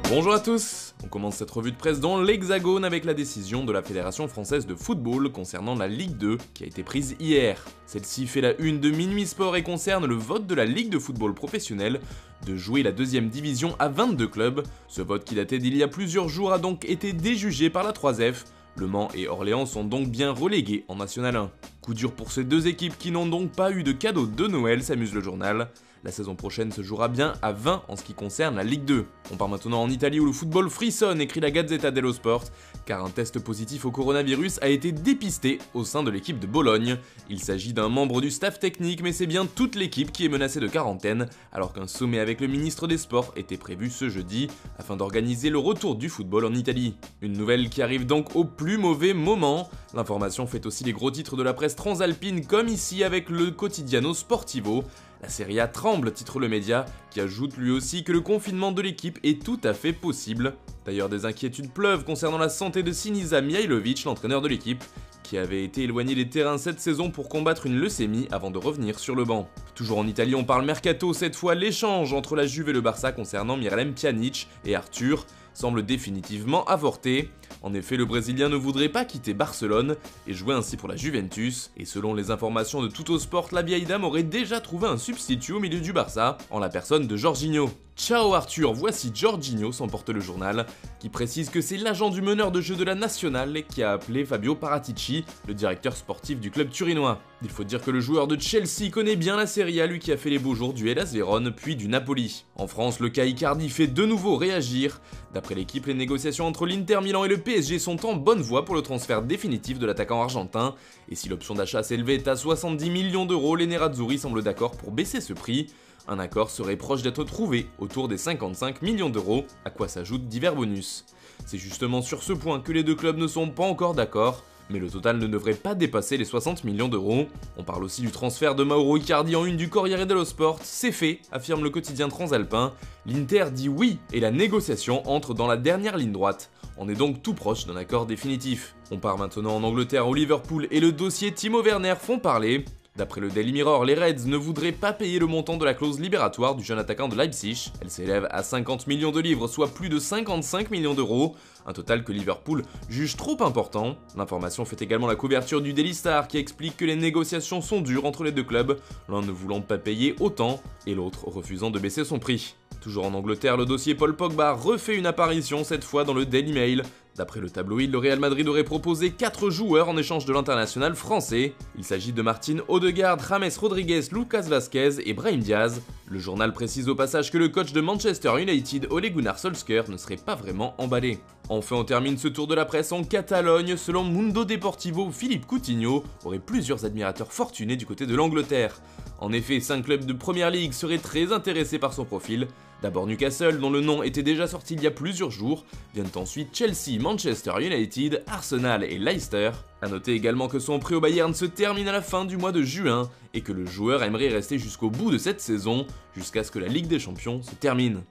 Bonjour à tous. On commence cette revue de presse dans l'Hexagone avec la décision de la Fédération Française de Football concernant la Ligue 2 qui a été prise hier. Celle-ci fait la une de Minuit Sport et concerne le vote de la Ligue de football professionnel de jouer la deuxième division à 22 clubs. Ce vote qui datait d'il y a plusieurs jours a donc été déjugé par la 3F. Le Mans et Orléans sont donc bien relégués en National 1. Coup dur pour ces deux équipes qui n'ont donc pas eu de cadeau de Noël, s'amuse le journal. La saison prochaine se jouera bien à 20 en ce qui concerne la Ligue 2. On part maintenant en Italie où le football frissonne, écrit la Gazzetta dello Sport, car un test positif au coronavirus a été dépisté au sein de l'équipe de Bologne. Il s'agit d'un membre du staff technique, mais c'est bien toute l'équipe qui est menacée de quarantaine, alors qu'un sommet avec le ministre des Sports était prévu ce jeudi, afin d'organiser le retour du football en Italie. Une nouvelle qui arrive donc au plus mauvais moment. L'information fait aussi les gros titres de la presse transalpine, comme ici avec le Quotidiano Sportivo. La Serie A tremble, titre le média, qui ajoute lui aussi que le confinement de l'équipe est tout à fait possible. D'ailleurs, des inquiétudes pleuvent concernant la santé de Sinisa Mihajlovic, l'entraîneur de l'équipe, qui avait été éloigné des terrains cette saison pour combattre une leucémie avant de revenir sur le banc. Toujours en Italie, on parle mercato, cette fois l'échange entre la Juve et le Barça concernant Miralem Pjanic et Arthur semble définitivement avorté. En effet, le Brésilien ne voudrait pas quitter Barcelone et jouer ainsi pour la Juventus, et selon les informations de Tuttosport, la vieille dame aurait déjà trouvé un substitut au milieu du Barça, en la personne de Jorginho. Ciao Arthur, voici Jorginho, s'emporte le journal, qui précise que c'est l'agent du meneur de jeu de la Nationale qui a appelé Fabio Paratici, le directeur sportif du club turinois. Il faut dire que le joueur de Chelsea connaît bien la Serie A, lui qui a fait les beaux jours du Hellas Vérone puis du Napoli. En France, le cas Icardi fait de nouveau réagir. D'après l'équipe, les négociations entre l'Inter Milan et le PSG sont en bonne voie pour le transfert définitif de l'attaquant argentin, et si l'option d'achat s'élevait à 70 millions d'euros, les Nerazzurri semblent d'accord pour baisser ce prix. Un accord serait proche d'être trouvé autour des 55 millions d'euros, à quoi s'ajoutent divers bonus. C'est justement sur ce point que les deux clubs ne sont pas encore d'accord, mais le total ne devrait pas dépasser les 60 millions d'euros. On parle aussi du transfert de Mauro Icardi en une du Corriere dello Sport. C'est fait, affirme le quotidien transalpin. L'Inter dit oui et la négociation entre dans la dernière ligne droite. On est donc tout proche d'un accord définitif. On part maintenant en Angleterre où Liverpool et le dossier Timo Werner font parler. D'après le Daily Mirror, les Reds ne voudraient pas payer le montant de la clause libératoire du jeune attaquant de Leipzig. Elle s'élève à 50 millions de livres, soit plus de 55 millions d'euros, un total que Liverpool juge trop important. L'information fait également la couverture du Daily Star qui explique que les négociations sont dures entre les deux clubs, l'un ne voulant pas payer autant et l'autre refusant de baisser son prix. Toujours en Angleterre, le dossier Paul Pogba refait une apparition, cette fois dans le Daily Mail. D'après le tabloïd, le Real Madrid aurait proposé 4 joueurs en échange de l'international français. Il s'agit de Martin Odegaard, James Rodriguez, Lucas Vazquez et Brahim Diaz. Le journal précise au passage que le coach de Manchester United, Ole Gunnar Solskjaer, ne serait pas vraiment emballé. Enfin, on termine ce tour de la presse en Catalogne. Selon Mundo Deportivo, Philippe Coutinho aurait plusieurs admirateurs fortunés du côté de l'Angleterre. En effet, 5 clubs de Premier League seraient très intéressés par son profil. D'abord Newcastle, dont le nom était déjà sorti il y a plusieurs jours, viennent ensuite Chelsea, Manchester United, Arsenal et Leicester. A noter également que son prêt au Bayern se termine à la fin du mois de juin, et que le joueur aimerait rester jusqu'au bout de cette saison, jusqu'à ce que la Ligue des Champions se termine.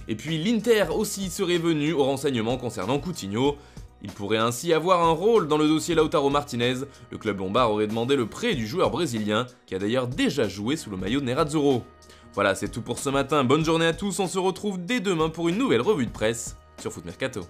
Et puis l'Inter aussi serait venu au renseignement concernant Coutinho. Il pourrait ainsi avoir un rôle dans le dossier Lautaro Martinez. Le club lombard aurait demandé le prêt du joueur brésilien, qui a d'ailleurs déjà joué sous le maillot de Nerazzurro. Voilà, c'est tout pour ce matin, bonne journée à tous, on se retrouve dès demain pour une nouvelle revue de presse sur Foot Mercato.